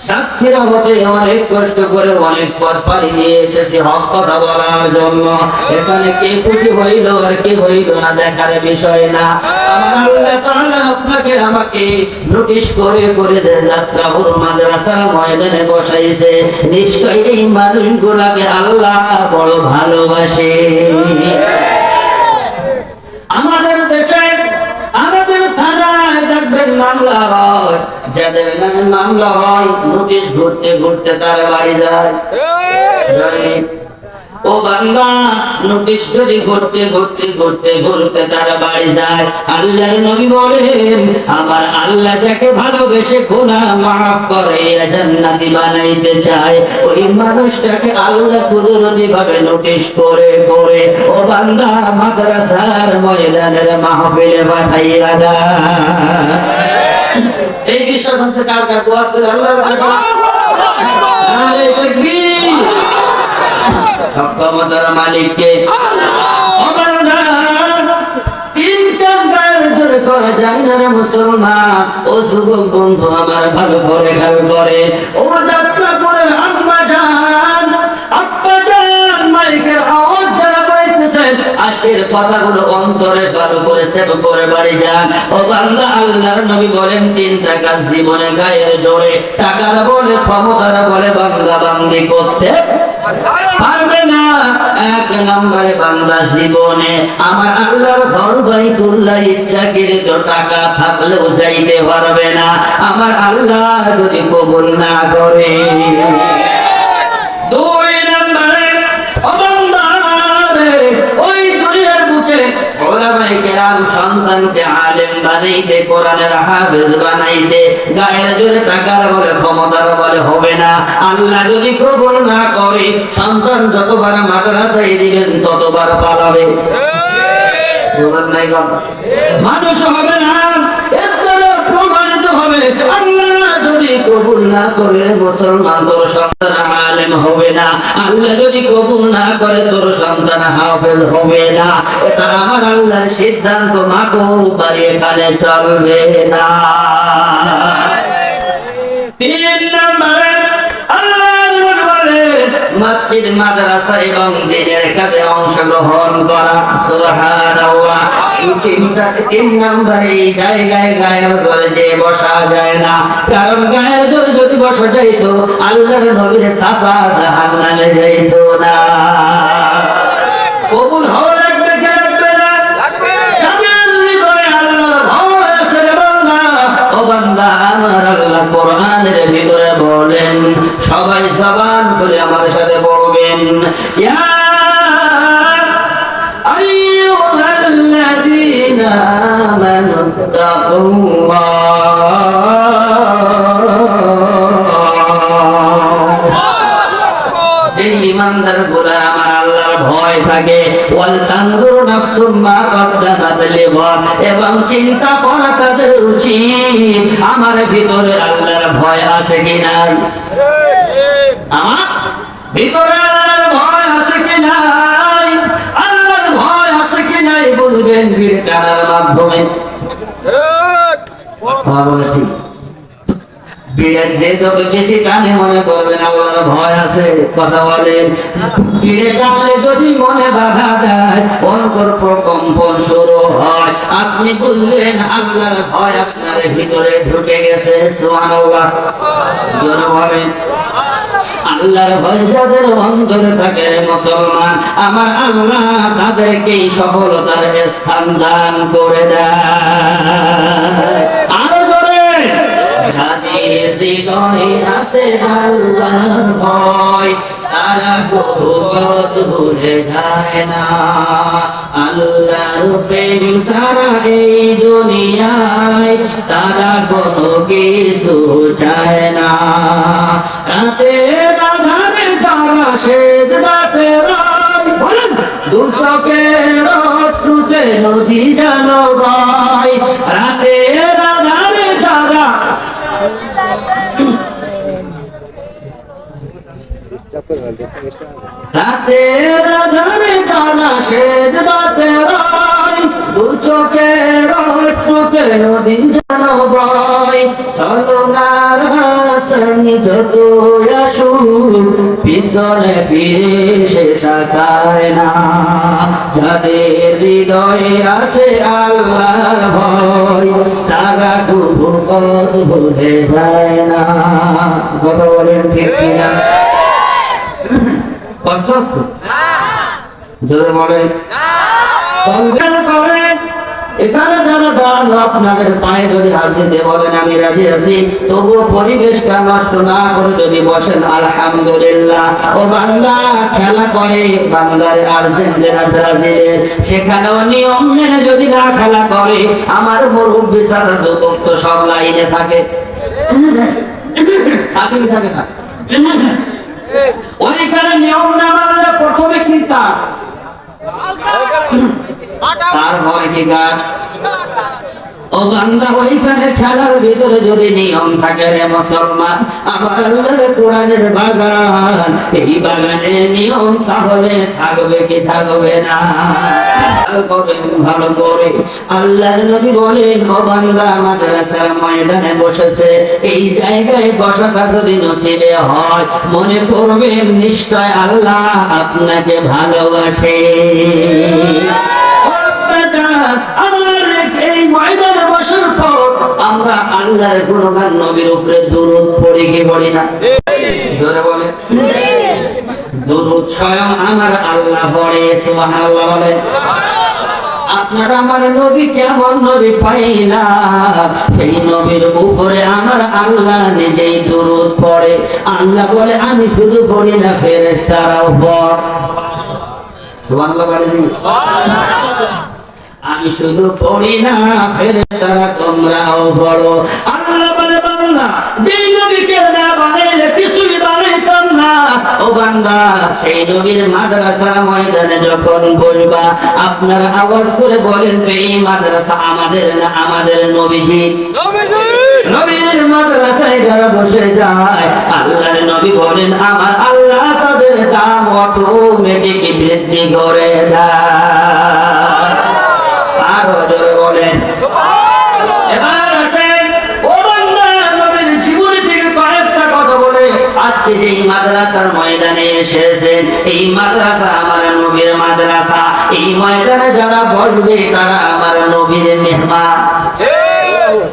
সাক্ষীরা হতে অনেক কষ্ট করে অনেক পথ পাড়ি দিয়ে এসেছি হক কথা বলার জন্য। এখানে কে খুশি হইল আর কে হইল না দেখার বিষয় না। আমার আল্লাহ তাআলা আপনাকে আমাকে নোটিশ করে করে যে যাত্রাপুর মাদ্রাসার ময়দানে বসাইছে, নিশ্চয়ই এই মানুষগুলাকে আল্লাহ বড় ভালোবাসে। আমাদের দেশে আমাদের থানায় দেখবেন মামলা হয়, যাদের নামে মামলা হয় নোটিশ ঘুরতে ঘুরতে তার বাড়ি যায়। ও বান্দা, নোটিশ যদি ঘুরতে ঘুরতে ঘুরতে ঘুরতে তার বাড়ি যায়, আল্লাহর নবী বলেন আমার আল্লাহ যাকে ভালোবেসে গুনাহ মাফ করে জান্নাতি বানাইতে চায়, ওই মানুষটাকে আল্লাহ কুদরতি ভাবে নোটিশ করে করে ও বান্দা মাদ্রাসার ময়দানের মাহফিলে পাঠাইয়া দেয়। এই বিশ্বাস আছে কার কার? দোয়া করে আল্লাহ নারে তাকবীর। সক্ষমতার মালিককে তিন চার গায়ের জোরে করা যায় না রে মুসলমান। ও যুবক বন্ধু আমার ভালো করে খেয়াল করে, ও যাত্রা করে আম্মা জান মালিকের আওয়াজ যারা পাইতেছেন, আজকের কথাগুলো অন্তরে ভালো করে সেভ করে বাড়ি যান। ও বান্দা, আল্লাহর নবী বলেন তিনটা কাজ জীবনে গায়ের জোরে, টাকার বলে ক্ষমতার বলে বান্দা বান্দি করতে পারবে না। এক নম্বরে বান্দা জীবনে আমার আল্লাহর ঘর বাইতুল্লাহ ইচ্ছাকৃত টাকা থাকলেও যাইতে পারবে না আমার আল্লাহ যদি কবুল না করে। দুই নম্বরে ওই দুনিয়ার বুকে ওলামায়ে কেরাম সন্তানকে আলেম বানাইতে, কোরআনের হাফেজ বানাইতে গায়ের জোরে টাকার বলে ক্ষমতার বলে হবে না। আল্লাহ যদি কবুল না করে সন্তান যতবার মাদ্রাসায় দিবেন ততবার পালাবে, মানুষ হবে না। প্রমাণিত হবে আল্লাহ যদি কবুল না করে মুসলমান তোর সন্তান আলেম হবে না, আল্লাহ যদি কবুল না করে তোর সন্তান হাফেজ হবে না। এটা আমার আল্লাহর সিদ্ধান্ত, মাকবুল বাড়ি এখানে চলবে না। তিন নম্বরে মসজিদ মাদ্রাসা এবং দিনের কাজে অংশগ্রহণ করা। সুবহানাল্লাহ। তিন নম্বরে এই জায়গায় গায়ের জোরে যে বসা যায় না, কারণ গায়ের জোরে যদি বসা যাইতো আল্লাহর নবীর চাচা জাহান্নামে যাইতো না। কবুল হওয়া লাগবে কে লাগবে না? যাদের হৃদয়ে আল্লাহর ভয় আছে রে বান্দা, ও বান্দা আমার আল্লাহ কোরআনের ভিতরে বলেন, সবাই জবান খুলে আমার সাথে বলবেন, ইয়া আইয়ুহাল্লাযীনা আমানুত্তাকুল্লাহ। যে ঈমানদার গোলা আমার আল্লাহর ভয় থাকে, ওয়াল তানজুরু নাফসুম মা কদ্দামাত লিগাদ, এবং চিন্তা করা তাদের উচিত আমার ভিতরে আল্লাহর ভয় আছে কি নাই। আমার ভিতরে আল্লাহর ভয় আছে কি নাই, আল্লাহর ভয় আছে কি নাই বুঝবেন ভিড় টানার মাধ্যমে। ঠিক বিড়ের যে যত বেশি কানে মনে করবেন আল্লাহর ভয় আছে, কথা বলেন। বিড়ে টানলে যদি মনে বাধা দেয়, অন্তর প্রকম্পন শুরু হয়, আপনি বুঝলেন আল্লাহর ভয় আপনার ভিতরে ঢুকে গেছে। সুবহানাল্লাহ। জোরে বলেন। আল্লাহর ভয় যাদের অন্তরে থাকে মুসলমান, আমার আল্লাহ তাদেরকে সফলতার স্থান দান করে দেয়। আরো জোরে। যাদের হৃদয়ে আছে আল্লাহর ভয়, তারা পথ ভুলে যায় না। আল্লাহর প্রেম ছাড়া এই দুনিয়ায় তারা কোনো কিছু চায় না। রাতের আঁধারে যারা শেষ রাতে বলেন, দু চোখের অশ্রুতে নদী যেন বয়। রাতের আঁধারে যারা রাতের আঁধারে যারা শেষ রাতে দু চোখের অশ্রুতে নদী যেন বয়। সলনার হাসানি যত আসুক পিছনে ফিরে সে তাকায় না। যাদের হৃদয়ে আছে আল্লাহর ভয় তারা কবু পথ ভুলে যায় না। কথা বলেন ঠিক কিনা? কষ্ট হচ্ছে? জোরে বলেন। সংগ্রাম করেন। এখানে যারা দান আপনাদের পায়ে যদি হাত দিতে বলেন আমি রাজি আছি, তবুও পরিবেশটা নষ্ট না করে যদি বসেন আলহামদুলিল্লাহ। ও বাংলা খেলা করে বাংলার আর্জেন্টিনা ব্রাজিলের, সেখানেও নিয়ম মেনে যদি না খেলা করে আমার মুরব্বি সারা যুবক তো সব লাইনে থাকে থাকে না। ওইখানে নিয়ম না মানলে প্রথমে চিন্তা তার ভয় কি গান। ও বান্দা ওইখানে খেলার ভিতরে যদি নিয়ম থাকে রে মুসলমান, আমার আল্লাহর কোরআনের বাগান, এই বাগানে নিয়ম তাহলে থাকবে কি থাকবে না? ভালো করে আল্লাহর নবী বলেন, ও বান্দা মাদ্রাসার ময়দানে বসেছে, এই জায়গায় বসাটা যদি নসিবে হয় মনে করবেন নিশ্চয় আল্লাহ আপনাকে ভালোবাসে। এই ময়দানে বসার পর আমরা আল্লাহর গুণগান নবীর উপরে দুরূদ পড়ি কি পড়ি না? জোরে বলে। দুরূদ স্বয়ং আমার আল্লাহ পড়ে, সুবহানাল্লাহ বলে। আপনার আমার নবী কেমন নবী পাই না, সেই নবীর উপরে আমার আল্লাহ নিজেই দুরূদ পড়ে। আল্লাহ বলে আমি শুধু পড়ি না, ফেরেশতারাও পড়ে। সুবহানাল্লাহ বলে। আমি শুধু পড়ি না, ফেরেশতারা তোমরাও পড়ো। আল্লাহ বলে বান্দা যেই নবীকে না বানাইলে কিছুই বানাইতাম না। ও বান্দা সেই নবীর মাদ্রাসা ময়দানে যখন বলবা আপনারা আওয়াজ করে বলেন তো এই মাদ্রাসা আমাদের না আমাদের নবীজি? নবীর মাদ্রাসায় যারা বসে যায় আল্লাহর নবী বলেন আমার আল্লাহ তাদের দাম অটোমেটিক বৃদ্ধি করে দেয়। আরো জোরে বলেন সুবহানাল্লাহ। এবার আসেন ও বান্দা নবীর জীবনী থেকে কয়েকটা কথা বলে আজকে যেই মাদ্রাসার ময়দানে এসেছেন, এই মাদ্রাসা আমার নবীর মাদ্রাসা। এই ময়দানে যারা বসবে তারা আমার নবীর মেহমান।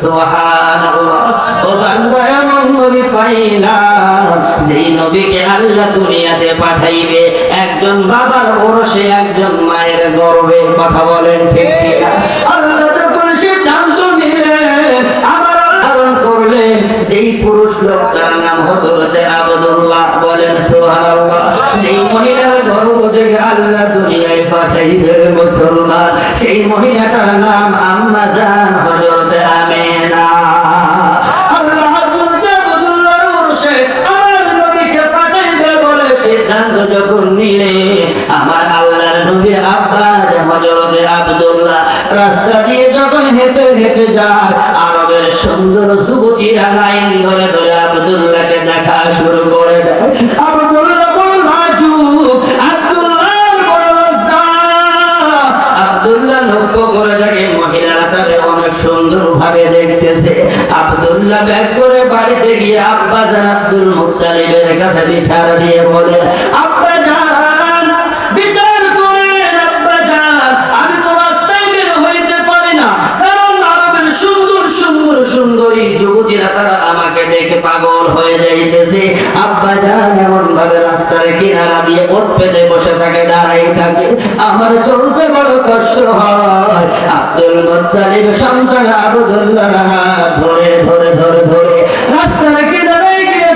সুবহানাল্লাহ। ও বান্দা এমন নবী পাইলাম যেই নবীকে আল্লাহ দুনিয়াতে পাঠাইবে একজন বাবার ওরসে একজন মায়ের গর্ভে। কথা বলেন ঠিক কিনা? আল্লাহ যখন সিদ্ধান্ত নিলেন আমার ধারণ করলেন যেই পুরুষ লোকটার নাম হযরত আব্দুল্লাহ, বলেন সুবহানাল্লাহ। সেই মহিলার গর্ভ থেকে আল্লাহ দুনিয়ায় পাঠাইবে মুসলমান, সেই মহিলাটার নাম আম্মা জান হযরত আমিনা। সিদ্ধান্ত যখন নিলে আমার আল্লাহর নবী আব্বা হযরত আব্দুল্লাহ রাস্তা দিয়ে যখন হেঁটে হেঁটে যায় আরবের সুন্দর যুবতীরা লাইন ধরে ধরে আব্দুল্লাহকে দেখা শুরু করে দেয়। আব্দুল্লাহ বড় লাজুক, আব্দুল্লাহর বড় লজ্জা। আব্দুল্লাহ লক্ষ্য করে দেখে মহিলারা তাকে অনেক সুন্দর ভাবে দেখতেছে। আব্দুল্লাহ ব্যাগ করে বাড়িতে গিয়ে আব্বা জান আব্দুল মুত্তালিবের কাছে বিচার দিয়ে বলে, আব্বা জান বিচার করেন, আব্বা জান আমি তো রাস্তায় বের হইতে পারি না, কারণ আরবের সুন্দর সুন্দর সুন্দরী যুবতীরা তারা আমাকে দেখে পাগল হয়ে যাইতেছে। আব্বা জান এমন ভাবে রাস্তার কিনারা দিয়ে পথ পেতে বসে থাকে, দাঁড়াই থাকে, আমার চলতে বড় কষ্ট হয়। আব্দুল মুত্তালিব সন্তান আব্দুল্লাহর হাত ধরে ধরে ধরে ধরে রাস্তার কিনারে গিয়ে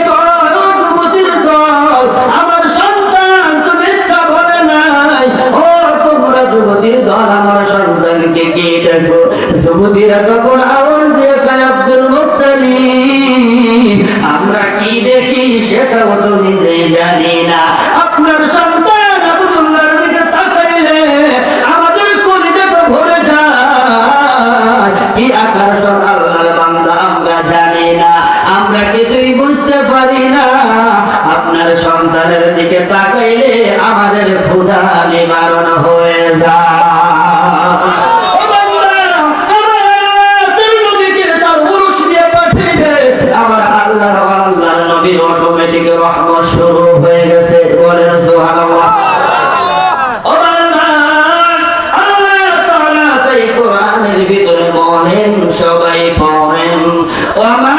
যুবতীর দল, আমার সন্তান তো মিথ্যা বলে নাই, ও তোমরা যুবতীর দল আমার সন্তানকে কি দেখো? যুবতীরা তখন আওয়াজ দিয়ে কয়, আব্দুল মুত্তালিব আমরা কি দেখি সেটাও তো নিজেই জানি না। আপনার সন্তান আব্দুল্লাহর দিকে তাকাইলে আমাদের কলিজা তো ভরে যায়। কি আকর্ষণ আল্লাহর বান্দা আমরা জানি না, আমরা কিছুই বুঝতে পারি না। আপনার সন্তানের দিকে তাকাইলে আমাদের ক্ষুধা নিবারণ হয়ে যায়। আমার আল্লাহর নবীর অটোমেটিক রহমত শুরু হয়ে গেছে। বলেন সুবহানাল্লাহ। ও বান্দা, আল্লাহ তাআলা তাই কোরআনের ভিতরে বলেন, সবাই পড়েন, ওমা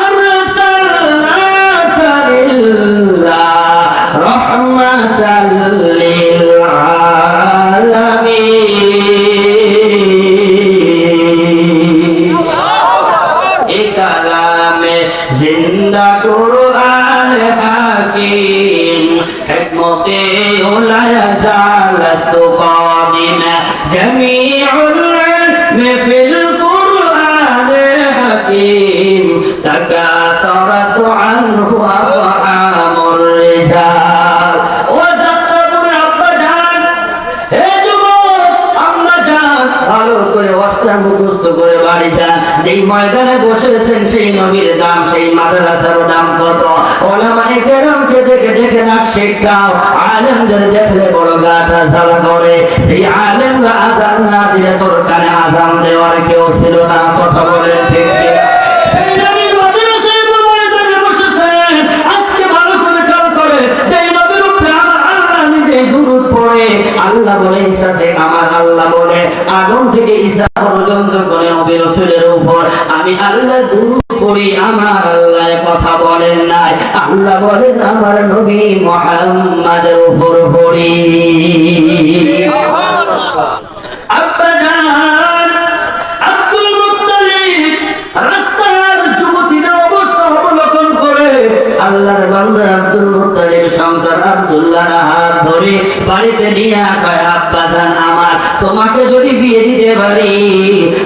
আরসালনাকা ইল্লা রাহমাতাল লিল আলামিন। এই কালামে জিন্দা কুরআন হাকিম, হিকমতে উলায়া জালাস্তু কাদিমা, জামিউল ইলমি ফিল কুরআন হাকিম, তাকাসারাত আনহু আফহামুর রিজাল। ও যাত্রাপুর আব্বা জান, হে যুবক আম্মা জান, ভালো করে ওয়াজটা মুখস্থ করে বাড়ি যান। যেই ময়দানে বসেছেন সেই নবীর দাম, সেই মাদ্রাসার দাম কত? ওলামায়ে কেরামকে দেখে দেখে না শেখাও, আলেমদের দেখলে বড় গাটা জ্বালা করে। সেই আলেমরা আযান না দিলে তোর কানে আযান দেওয়ার কেউ ছিল না। কথা বলেন ঠিক কিনা? সেই নবীর মাদ্রাসায় ময়দানে বসেছেন। আজকে ভালো করে খেয়াল করে, যেই নবীর উপরে আমার আল্লাহ নিজে দুরূদ পড়ে, আল্লাহ বলে ঈসাতে, আমার আল্লাহ বলে আদম থেকে ঈসা পর্যন্ত কোন নবী রাসূলের উপর আমি আল্লাহ দুরূদ পড়ি, আমার আল্লাহ কথা বলেন নাই, আল্লাহ বলেন আমার নবী মুহাম্মাদের উপর পড়ি। আব্বা জান আব্দুল মুত্তালিব রাস্তার যুবতীদের অবস্থা অবলোকন করে আল্লাহর বান্দা আব্দুল মুত্তালিব সন্তান আব্দুল্লাহর হাত ধরে বাড়িতে নিয়ে কয়, আব্বা জান আমার, তোমাকে যদি বিয়ে দিতে পারি,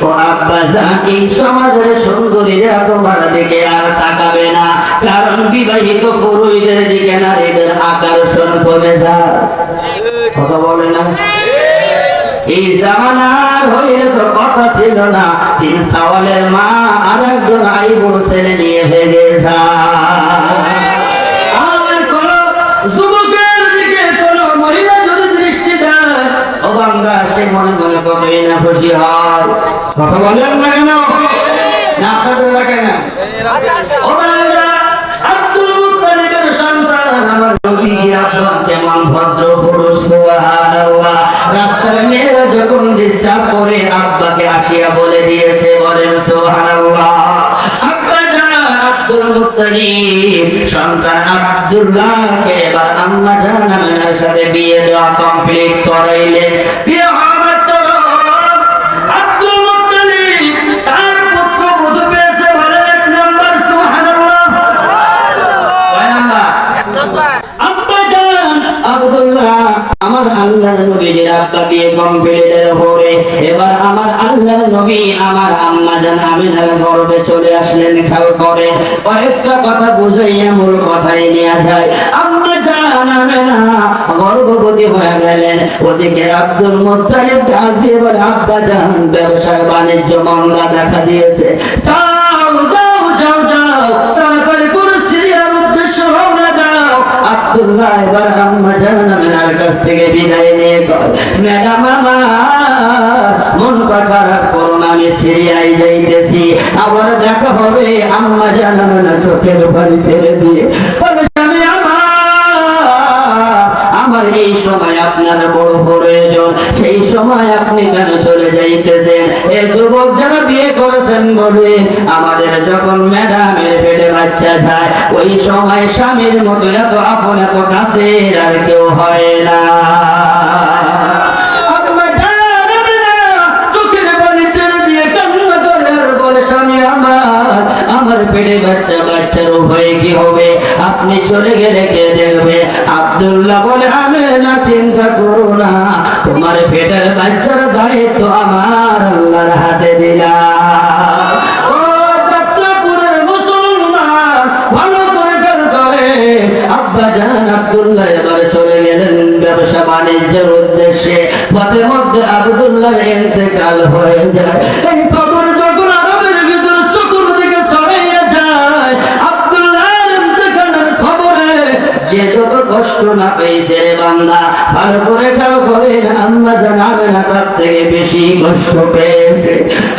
ও আব্বা জান এই সমাজের সুন্দরীরা তোমার দিকে আর তাকাবে না, কারণ বিবাহিত পুরুষদের দিকে নারীদের আকর্ষণ কমে যায়। কথা বলে না? এই জামানার হইলে তো কথা ছিল না, 3 সওয়ালের মা আর একজন আইবুল ছেলে নিয়ে ভেগে যায়। আর কোন যুবকের দিকে কোন মহিলা যদি দৃষ্টি দেয়, ও বান্দা সে মনে মনে কতই না খুশি হয়। কথা বলেন না কেন? না আপনাদের রাখে না? ও বান্দা আব্দুল মুত্তালিবের সন্তান আমার নবীজি আব্বা কেমন ভদ্র পুরুষ, সুবহানাল্লাহ। রাস্তার মেয়েরা যখন ডিস্টার্ব করে আব্বাকে আসিয়া বলে দিয়েছে। বলেন সুবহানাল্লাহ। আব্বা জান আব্দুল মুত্তালিব সন্তান আব্দুল্লাহকে এবার আম্মা জান আমিনার সাথে বিয়ে দেওয়া কমপ্লিট করাইলেন। বিয়ে হওয়ার পর আব্দুল মুত্তালিব তার পুত্র বধূ পেয়েছে। বলেন 1 নাম্বার সুবহানাল্লাহ। কয় নাম্বার? আব্বা জান আব্দুল্লাহ আমার আল্লাহর নবীর আব্বা বিয়ে কমপ্লিটের পরে এবার আমার আল্লাহর নবী আমার আম্মা জান আমিনার গর্ভে চলে আসলেন। খেয়াল করে কয়েকটা কথা বুঝাইয়া মূল কথাই নেওয়া যায়। আম্মা জান আমিনা গর্ভবতী হয়ে গেলেন। ওদিকে আব্দুল মুত্তালিব ডাক দিয়ে বলে, আব্বা জান ব্যবসার বাণিজ্য মন্দা দেখা দিয়েছে, যাও যাও যাও যাও তাড়াতাড়ি করে সিরিয়ার উদ্দেশ্য রওনা দাও। আব্দুল্লাহ এবার আম্মা জান আমিনার কাছ থেকে বিদায় নিয়ে কয়, ম্যাডাম আমার মন খারাপ করো না, আমি সিরিয়ায় যাইতেছি, আবার দেখা হবে। আম্মা জান আমিনা চোখের পানি ছেড়ে দিয়ে বলে, স্বামী আমার এই সময় আপনার বড় প্রয়োজন, সেই সময় আপনি কেন চলে যাইতেছেন? এই যুবক যারা বিয়ে করেছেন বলে আমাদের যখন ম্যাডামের পেটে বাচ্চা যায়, ওই সময় স্বামীর মতো এত আপন এত কাছের আর কেউ হয় না। আমার পেটে বাচ্চা, বাচ্চার উভয় কি হবে? আপনি চলে গেলে কে দেখবে? আব্দুল্লাহ বলে, আমি না চিন্তা করো না, তোমার পেটের বাচ্চার দায়িত্ব আমার আল্লাহর হাতে দিলাম। ও যাত্রাপুরের মুসলমান ভালো করে খেয়াল করে, আব্বা জান আব্দুল্লাহ এবার চলে গেলেন ব্যবসা বাণিজ্যের উদ্দেশ্যে। পথের মধ্যে আব্দুল্লাহ ইন্তেকাল হয়ে যায়। এই খবর যখন আরবের ভিতরে চতুর্দিকে ছড়িয়ে যায়, আব্দুল্লাহর ইন্তেকালের খবরে যে যত কষ্ট না পেয়েছে রে বান্দা, ভালো করে খেয়াল করে, আম্মা জান আমিনা তার থেকে বেশি কষ্ট পেয়েছে।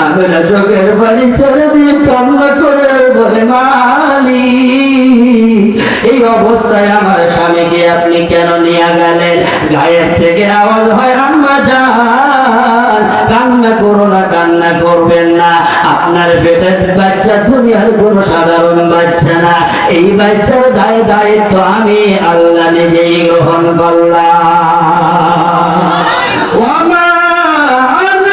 আমিনা চোখের পানি ছেড়ে দিয়ে কান্না করে বলে, মালিক এই অবস্থায় আমার স্বামীকে আপনি কেন নিয়ে গেলেন? গায়ের থেকে আওয়াজ হয়, আম্মা জান কান্না করো না, কান্না করবেন না, আপনার পেটের বাচ্চা দুনিয়ার কোনো সাধারণ বাচ্চা না, এই বাচ্চার দায়িত্ব আমি আল্লাহ নিজেই গ্রহণ করলাম। ওয়ামা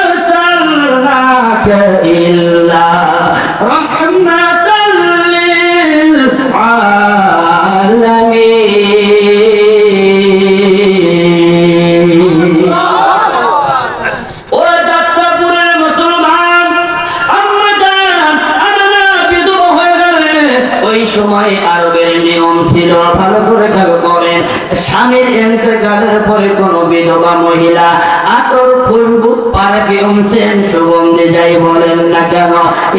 আরসালনাকা ইল্লা রাহমাতাল লিল আলামিন। ও যাত্রাপুরের মুসলমান, আম্মা জান আল্লাহ বিধবা হয়ে গেলে ওই সময় আরবের নিয়ম ছিল, ভালো করে খেয়াল করেন, স্বামীর ইন্তেকালের পরে কোন বিধবা মহিলা আতর, খুশবু, পারফিউম, সেন্ট, সুগন্ধি যাই বলেন না কেন,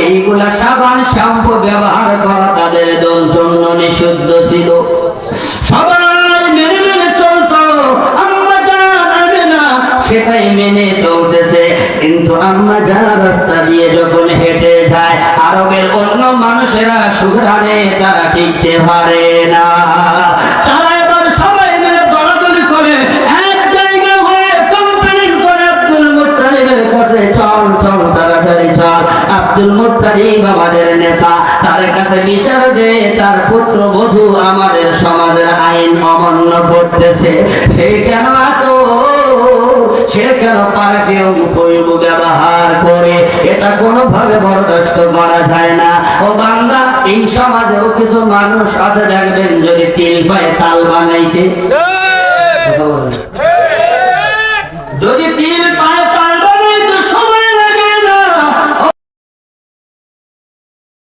এইগুলা সাবান, শ্যাম্পু ব্যবহার করা তাদের জন্য নিষিদ্ধ ছিল। সবাই মেনে মেনে চলতো, আম্মা জান আমেনা সেটাই মেনে চলতেছে। কিন্তু আম্মা জান রাস্তা দিয়ে যখন হেঁটে যায়, আরবের অন্য মানুষেরা সুঘ্রাণে তারা টিকতে পারে না, তারা এবার সবাই মিলে দলাদলি করে এক জায়গা হয়ে কমপ্লেন করে আব্দুল মুত্তালিবের কাছে, চল চল তাড়াতাড়ি চল, আব্দুল মুত্তালিব আমাদের নেতা, তার কাছে বিচার দে, তার পুত্র বধূ আমাদের সমাজের আইন অমান্য করতেছে, সে কেন পারফিউম, খুশবু ব্যবহার করে, এটা কোনোভাবে বরদাস্ত করা যায় না। ও বান্দা, এই সমাজেও কিছু মানুষ আছে দেখবেন, যদি তিল পায় তাল বানাইতে, যদি তিল